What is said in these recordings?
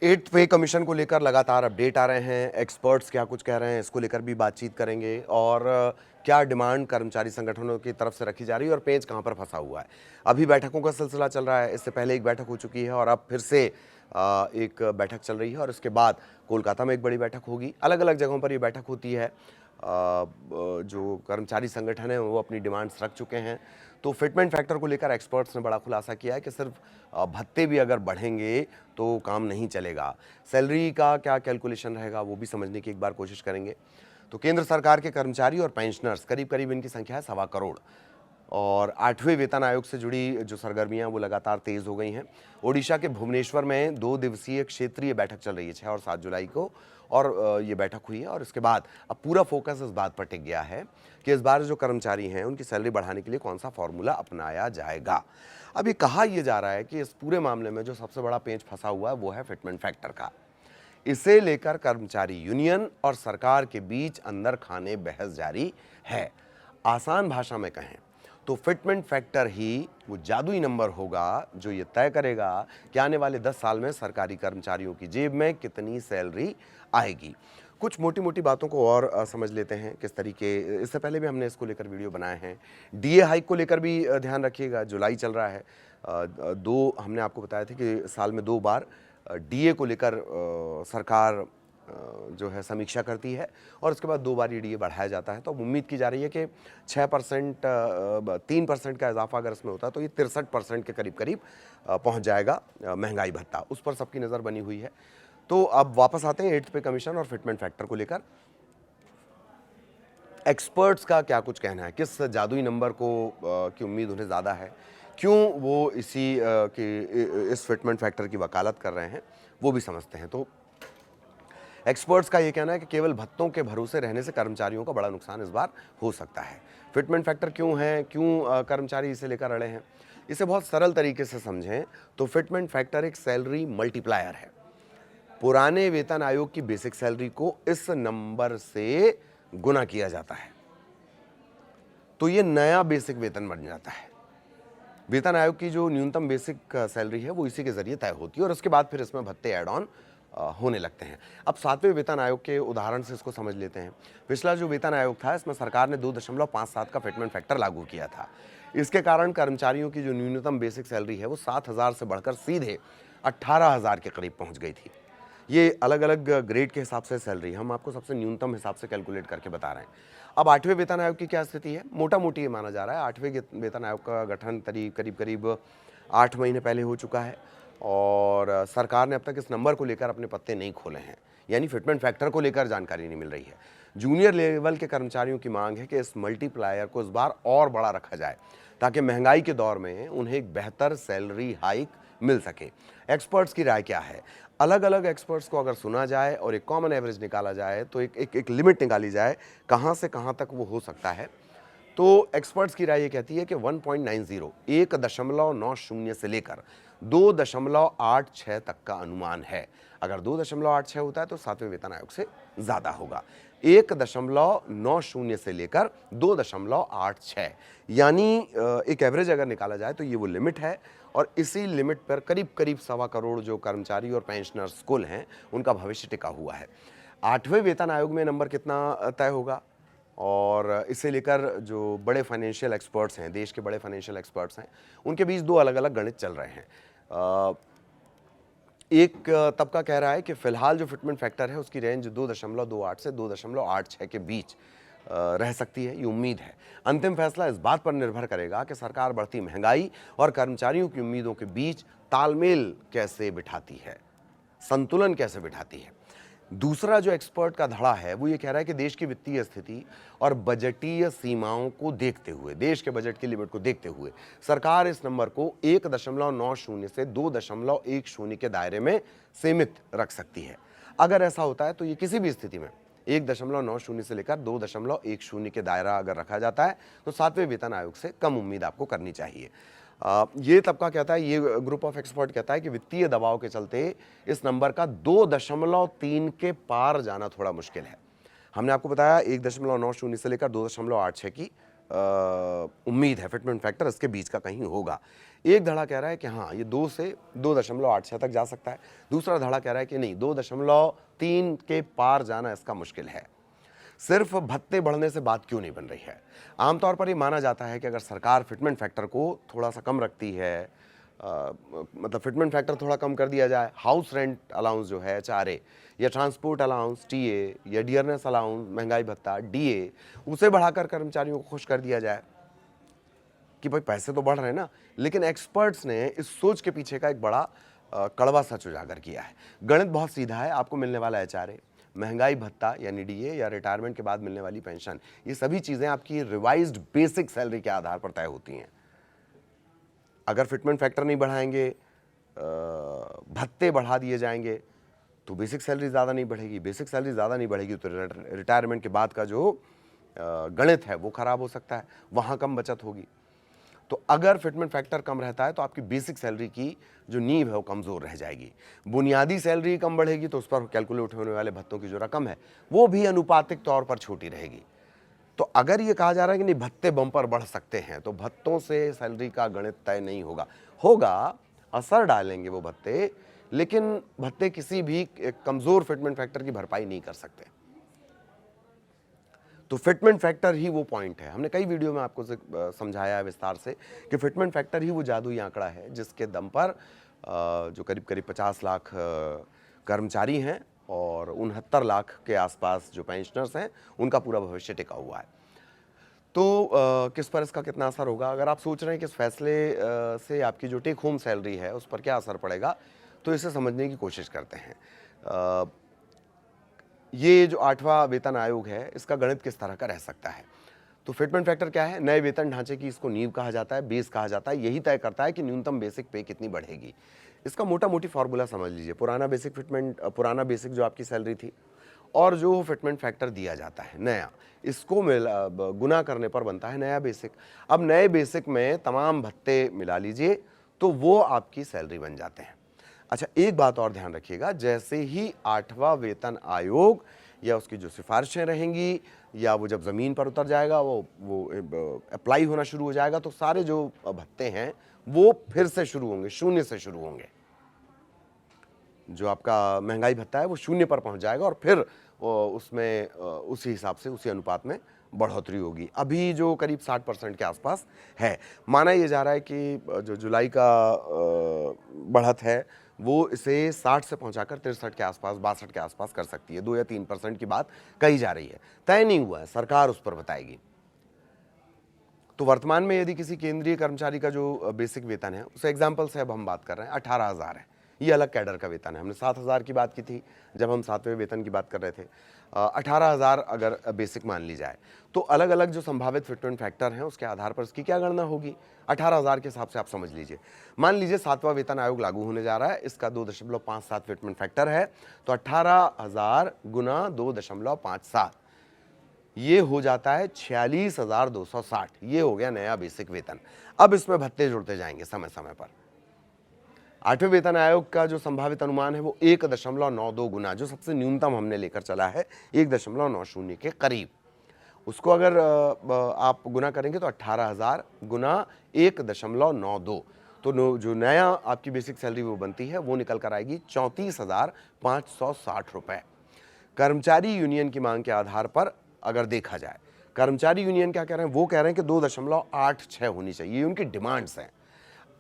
Eighth pay commission को लेकर लगातार अपडेट आ रहे हैं, एक्सपर्ट्स क्या कुछ कह रहे हैं इसको लेकर भी बातचीत करेंगे और क्या डिमांड कर्मचारी संगठनों की तरफ से रखी जा रही है और पेंच कहां पर फंसा हुआ है। अभी बैठकों का सिलसिला चल रहा है, इससे पहले एक बैठक हो चुकी है और अब फिर से एक बैठक चल रही है और इसके बाद कोलकाता में एक बड़ी बैठक होगी। अलग अलग जगहों पर ये बैठक होती है। जो कर्मचारी संगठन है वो अपनी डिमांड्स रख चुके हैं। तो फिटमेंट फैक्टर को लेकर एक्सपर्ट्स ने बड़ा खुलासा किया है कि सिर्फ भत्ते भी अगर बढ़ेंगे तो काम नहीं चलेगा। सैलरी का क्या कैलकुलेशन रहेगा वो भी समझने की एक बार कोशिश करेंगे। तो केंद्र सरकार के कर्मचारी और पेंशनर्स करीब करीब इनकी संख्या है 1.25 करोड़ और 8वें वेतन आयोग से जुड़ी जो सरगर्मियां वो लगातार तेज हो गई हैं। ओडिशा के भुवनेश्वर में 2 दिवसीय क्षेत्रीय बैठक चल रही है 6 और 7 जुलाई को और ये बैठक हुई है और इसके बाद अब पूरा फोकस इस बात पर टिक गया है कि इस बार जो कर्मचारी हैं उनकी सैलरी बढ़ाने के लिए कौन सा फॉर्मूला अपनाया जाएगा। अभी कहा यह जा रहा है कि इस पूरे मामले में जो सबसे बड़ा पेंच फंसा हुआ है वो है फिटमेंट फैक्टर का। इसे लेकर कर्मचारी यूनियन और सरकार के बीच अंदर खाने बहस जारी है। आसान भाषा में कहें तो फिटमेंट फैक्टर ही वो जादुई नंबर होगा जो ये तय करेगा कि आने वाले 10 साल में सरकारी कर्मचारियों की जेब में कितनी सैलरी आएगी। कुछ मोटी मोटी बातों को और समझ लेते हैं किस तरीके। इससे पहले भी हमने इसको लेकर वीडियो बनाए हैं। डीए हाइक को लेकर भी ध्यान रखिएगा, जुलाई चल रहा है। दो हमने आपको बताया था कि साल में 2 बार डीए को लेकर सरकार जो है समीक्षा करती है और उसके बाद 2 बार ये डीए बढ़ाया जाता है। तो अब उम्मीद की जा रही है कि 6% 3% का इजाफा अगर इसमें होता है तो ये 63% के करीब करीब पहुंच जाएगा महंगाई भत्ता। उस पर सबकी नज़र बनी हुई है। तो अब वापस आते हैं 8th पे कमीशन और फिटमेंट फैक्टर को लेकर। एक्सपर्ट्स का क्या कुछ कहना है, किस जादुई नंबर को की उम्मीद उन्हें ज़्यादा है, क्यों वो इस फिटमेंट फैक्टर की वकालत कर रहे हैं, वो भी समझते हैं। तो एक्सपर्ट्स का ये कहना है कि केवल भत्तों के भरोसे रहने से कर्मचारियों का बड़ा नुकसान इस बार हो सकता है। फिटमेंट फैक्टर क्यों है, क्यों कर्मचारी इसे लेकर अड़े हैं, इसे बहुत सरल तरीके से समझें तो फिटमेंट फैक्टर एक सैलरी मल्टीप्लायर है। पुराने वेतन आयोग की बेसिक सैलरी को इस नंबर से गुना किया जाता है तो ये नया बेसिक वेतन बन जाता है। वेतन आयोग की जो न्यूनतम बेसिक सैलरी है वो इसी के जरिए तय होती है और उसके बाद फिर इसमें भत्ते ऐड ऑन होने लगते हैं। अब 7वें वेतन आयोग के उदाहरण से इसको समझ लेते हैं। पिछला जो वेतन आयोग था इसमें सरकार ने 2.57 का फिटमेंट फैक्टर लागू किया था। इसके कारण कर्मचारियों की जो न्यूनतम बेसिक सैलरी है वो 7,000 से बढ़कर सीधे 18,000 के करीब पहुंच गई थी। ये अलग अलग ग्रेड के हिसाब से सैलरी हम आपको सबसे न्यूनतम हिसाब से कैलकुलेट करके बता रहे हैं। अब 8वें वेतन आयोग की क्या स्थिति है, मोटा मोटी ये माना जा रहा है 8वें वेतन आयोग का गठन करीब करीब 8 महीने पहले हो चुका है और सरकार ने अब तक इस नंबर को लेकर अपने पत्ते नहीं खोले हैं, यानी फिटमेंट फैक्टर को लेकर जानकारी नहीं मिल रही है। जूनियर लेवल के कर्मचारियों की मांग है कि इस मल्टीप्लायर को इस बार और बड़ा रखा जाए ताकि महंगाई के दौर में उन्हें एक बेहतर सैलरी हाइक मिल सके। एक्सपर्ट्स की राय क्या है, अलग अलग एक्सपर्ट्स को अगर सुना जाए और एक कॉमन एवरेज निकाला जाए तो एक लिमिट निकाली जाए कहाँ से कहाँ तक वो हो सकता है। तो एक्सपर्ट्स की राय ये कहती है कि 1.90 से लेकर 2.86 तक का अनुमान है। अगर 2.86 होता है तो 7वें वेतन आयोग से ज़्यादा होगा। 1.90 से लेकर 2.86 यानी एक एवरेज अगर निकाला जाए तो ये वो लिमिट है और इसी लिमिट पर करीब करीब 1.25 करोड़ जो कर्मचारी और पेंशनर्स कुल हैं उनका भविष्य टिका हुआ है। 8वें वेतन आयोग में नंबर कितना तय होगा और इसे लेकर जो बड़े फाइनेंशियल एक्सपर्ट्स हैं, देश के बड़े फाइनेंशियल एक्सपर्ट्स हैं, उनके बीच 2 अलग अलग गणित चल रहे हैं। एक तबका कह रहा है कि फिलहाल जो फिटमेंट फैक्टर है उसकी रेंज 2.28 से 2.86 के बीच रह सकती है, ये उम्मीद है। अंतिम फैसला इस बात पर निर्भर करेगा कि सरकार बढ़ती महंगाई और कर्मचारियों की उम्मीदों के बीच तालमेल कैसे बिठाती है, संतुलन कैसे बिठाती है। दूसरा जो एक्सपर्ट का धड़ा है वो ये कह रहा है कि देश की वित्तीय स्थिति और बजटीय सीमाओं को देखते हुए, देश के बजट की लिमिट को देखते हुए सरकार इस नंबर को 1.90 से 2.10 के दायरे में सीमित रख सकती है। अगर ऐसा होता है तो ये किसी भी स्थिति में 1.90 से लेकर 2.10 के दायरा अगर रखा जाता है तो 7वें वेतन आयोग से कम उम्मीद आपको करनी चाहिए। ये तबका कहता है, ये ग्रुप ऑफ एक्सपर्ट कहता है कि वित्तीय दबाव के चलते इस नंबर का 2.3 के पार जाना थोड़ा मुश्किल है। हमने आपको बताया 1.90 से लेकर 2.86 की उम्मीद है, फिटमेंट फैक्टर इसके बीच का कहीं होगा। एक धड़ा कह रहा है कि हाँ ये 2 से 2.86 तक जा सकता है, दूसरा धड़ा कह रहा है कि नहीं 2.3 के पार जाना इसका मुश्किल है। सिर्फ भत्ते बढ़ने से बात क्यों नहीं बन रही है? आमतौर पर ये माना जाता है कि अगर सरकार फिटमेंट फैक्टर को थोड़ा सा कम रखती है, मतलब फिटमेंट फैक्टर थोड़ा कम कर दिया जाए, हाउस रेंट अलाउंस जो है HRA या ट्रांसपोर्ट अलाउंस TA या डियरनेस अलाउंस महंगाई भत्ता DA, उसे बढ़ाकर कर्मचारियों को खुश कर दिया जाए कि भाई पैसे तो बढ़ रहे हैं ना। लेकिन एक्सपर्ट्स ने इस सोच के पीछे का एक बड़ा कड़वा सच उजागर किया है। गणित बहुत सीधा है, आपको मिलने वाला HRA, महंगाई भत्ता यानी DA या रिटायरमेंट के बाद मिलने वाली पेंशन, ये सभी चीज़ें आपकी रिवाइज्ड बेसिक सैलरी के आधार पर तय होती हैं। अगर फिटमेंट फैक्टर नहीं बढ़ाएंगे, भत्ते बढ़ा दिए जाएंगे, तो बेसिक सैलरी ज़्यादा नहीं बढ़ेगी। बेसिक सैलरी ज़्यादा नहीं बढ़ेगी तो रिटायरमेंट के बाद का जो गणित है वो खराब हो सकता है, वहाँ कम बचत होगी। तो अगर फिटमेंट फैक्टर कम रहता है तो आपकी बेसिक सैलरी की जो नींव है वो कमज़ोर रह जाएगी। बुनियादी सैलरी कम बढ़ेगी तो उस पर कैलकुलेट होने वाले भत्तों की जो रकम है वो भी अनुपातिक तौर पर छोटी रहेगी। तो अगर ये कहा जा रहा है कि नहीं भत्ते बम्पर बढ़ सकते हैं, तो भत्तों से सैलरी का गणित तय नहीं होगा, असर डालेंगे वो भत्ते, लेकिन भत्ते किसी भी कमज़ोर फिटमेंट फैक्टर की भरपाई नहीं कर सकते। तो फिटमेंट फैक्टर ही वो पॉइंट है। हमने कई वीडियो में आपको समझाया है विस्तार से कि फिटमेंट फैक्टर ही वो जादुई आंकड़ा है जिसके दम पर जो करीब करीब 50 लाख कर्मचारी हैं और 69 लाख के आसपास जो पेंशनर्स हैं उनका पूरा भविष्य टिका हुआ है। तो किस पर इसका कितना असर होगा? अगर आप सोच रहे हैं कि इस फैसले से आपकी जो टेक होम सैलरी है उस पर क्या असर पड़ेगा, तो इसे समझने की कोशिश करते हैं। ये जो 8वां वेतन आयोग है इसका गणित किस तरह का रह सकता है? तो फिटमेंट फैक्टर क्या है? नए वेतन ढांचे की इसको नींव कहा जाता है, बेस कहा जाता है। यही तय करता है कि न्यूनतम बेसिक पे कितनी बढ़ेगी। इसका मोटा मोटी फॉर्मूला समझ लीजिए। पुराना बेसिक जो आपकी सैलरी थी और जो फिटमेंट फैक्टर दिया जाता है नया, इसको गुना करने पर बनता है नया बेसिक। अब नए बेसिक में तमाम भत्ते मिला लीजिए तो वो आपकी सैलरी बन जाते हैं। अच्छा, एक बात और ध्यान रखिएगा, जैसे ही 8वां वेतन आयोग या उसकी जो सिफारिशें रहेंगी या वो जब ज़मीन पर उतर जाएगा, वो अप्लाई होना शुरू हो जाएगा, तो सारे जो भत्ते हैं वो फिर से शुरू होंगे, शून्य से शुरू होंगे। जो आपका महंगाई भत्ता है वो शून्य पर पहुंच जाएगा और फिर उसमें उसी हिसाब से उसी अनुपात में बढ़ोतरी होगी। अभी जो करीब 60% के आसपास है। माना ये जा रहा है कि जो जुलाई का बढ़त है वो इसे 60 से पहुंचाकर 63 के आसपास, 62 के आसपास कर सकती है। 2 या 3% की बात कही जा रही है, तय नहीं हुआ है, सरकार उस पर बताएगी। तो वर्तमान में यदि किसी केंद्रीय कर्मचारी का जो बेसिक वेतन है, उस एग्जाम्पल से अब हम बात कर रहे हैं, 18,000 है। ये अलग कैडर का वेतन है। हमने 7,000 की बात की थी जब हम 7वें वेतन की बात कर रहे थे। 18,000 अगर बेसिक मान ली जाए तो अलग अलग जो संभावित फिटमेंट फैक्टर हैं उसके आधार पर उसकी क्या गणना होगी? 18,000 के हिसाब से आप समझ लीजिए। मान लीजिए 7वां वेतन आयोग लागू होने जा रहा है, इसका 2.57 फिटमेंट फैक्टर है, तो 18,000 गुना 2.57 ये हो जाता है 46,260। ये हो गया नया बेसिक वेतन। अब इसमें भत्ते जुड़ते जाएंगे समय समय पर। 8वें वेतन आयोग का जो संभावित अनुमान है वो 1.92 गुना, जो सबसे न्यूनतम हमने लेकर चला है 1.90 के करीब, उसको अगर आप गुना करेंगे तो 18,000 गुना 1.92, तो जो नया आपकी बेसिक सैलरी वो बनती है वो निकल कर आएगी 34,560 रुपए। कर्मचारी यूनियन की मांग के आधार पर अगर देखा जाए, कर्मचारी यूनियन क्या कह रहे हैं? वो कह रहे हैं कि 2.86 होनी चाहिए, ये उनकी डिमांड्स हैं।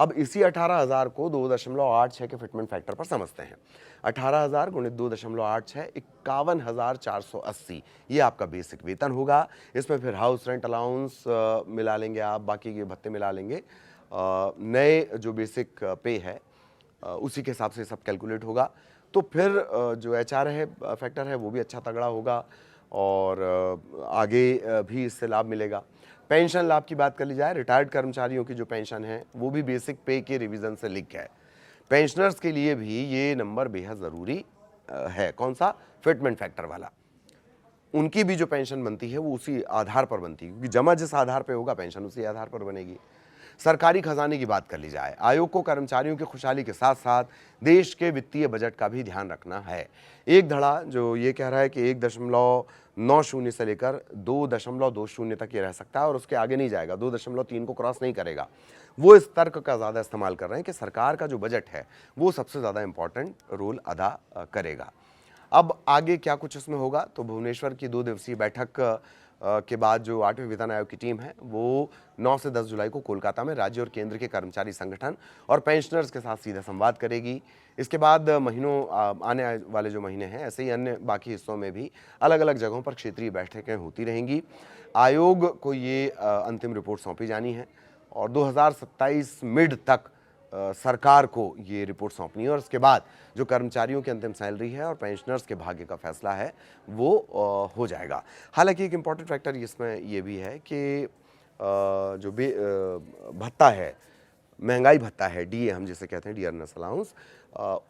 अब इसी 18,000 को 2.86 के फिटमेंट फैक्टर पर समझते हैं। 18,000 गुणित 2.86 51,480, ये आपका बेसिक वेतन होगा। इसमें फिर हाउस रेंट अलाउंस मिला लेंगे आप, बाकी के भत्ते मिला लेंगे, नए जो बेसिक पे है उसी के हिसाब से सब कैलकुलेट होगा। तो फिर जो HRA है फैक्टर है वो भी अच्छा तगड़ा होगा और आगे भी इससे लाभ मिलेगा। पेंशन लाभ की बात कर ली जाए, रिटायर्ड कर्मचारियों की जो पेंशन है वो भी बेसिक पे के रिवीजन से लिंक है। पेंशनर्स के लिए भी ये नंबर बेहद ज़रूरी है। कौन सा? फिटमेंट फैक्टर वाला। उनकी भी जो पेंशन बनती है वो उसी आधार पर बनती है, क्योंकि जमा जिस आधार पर होगा पेंशन उसी आधार पर बनेगी। सरकारी खजाने की बात कर ली जाए, आयोग को कर्मचारियों की खुशहाली के साथ साथ देश के वित्तीय बजट का भी ध्यान रखना है। एक धड़ा जो ये कह रहा है कि 1.90 से लेकर 2.20 तक ये रह सकता है और उसके आगे नहीं जाएगा, 2.3 को क्रॉस नहीं करेगा। वो इस तर्क का ज़्यादा इस्तेमाल कर रहे हैं कि सरकार का जो बजट है वो सबसे ज़्यादा इंपॉर्टेंट रोल अदा करेगा। अब आगे क्या कुछ इसमें होगा, तो भुवनेश्वर की 2 दिवसीय बैठक के बाद जो 8वें वेतन आयोग की टीम है वो 9 से 10 जुलाई को कोलकाता में राज्य और केंद्र के कर्मचारी संगठन और पेंशनर्स के साथ सीधा संवाद करेगी। इसके बाद आने वाले जो महीने हैं ऐसे ही अन्य बाकी हिस्सों में भी अलग अलग जगहों पर क्षेत्रीय बैठकें होती रहेंगी। आयोग को ये अंतिम रिपोर्ट सौंपी जानी है और 2027 मिड तक सरकार को ये रिपोर्ट सौंपनी है और उसके बाद जो कर्मचारियों की अंतिम सैलरी है और पेंशनर्स के भाग्य का फैसला है वो हो जाएगा। हालांकि एक इम्पॉर्टेंट फैक्टर इसमें ये भी है कि जो भत्ता है, महंगाई भत्ता है, डीए हम जिसे कहते हैं, डियरनेस अलाउंस,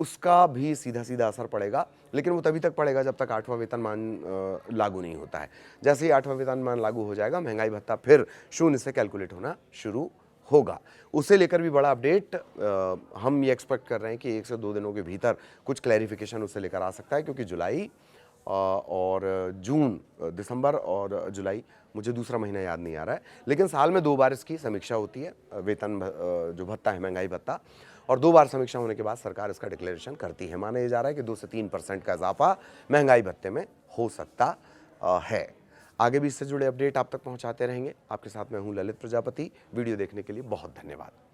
उसका भी सीधा सीधा असर पड़ेगा, लेकिन वो तभी तक पड़ेगा जब तक 8वां वेतनमान लागू नहीं होता है। जैसे ही 8वां वेतनमान लागू हो जाएगा, महंगाई भत्ता फिर 0 से कैलकुलेट होना शुरू होगा। उसे लेकर भी बड़ा अपडेट हम ये एक्सपेक्ट कर रहे हैं कि 1 से 2 दिनों के भीतर कुछ क्लैरिफिकेशन उसे लेकर आ सकता है, क्योंकि जुलाई और जून, दिसंबर और जुलाई, मुझे दूसरा महीना याद नहीं आ रहा है, लेकिन साल में 2 बार इसकी समीक्षा होती है, वेतन जो भत्ता है, महंगाई भत्ता, और 2 बार समीक्षा होने के बाद सरकार इसका डिक्लेरेशन करती है। माना ये जा रहा है कि 2 से 3% का इजाफा महंगाई भत्ते में हो सकता है। आगे भी इससे जुड़े अपडेट आप तक पहुंचाते रहेंगे। आपके साथ मैं हूं ललित प्रजापति। वीडियो देखने के लिए बहुत धन्यवाद।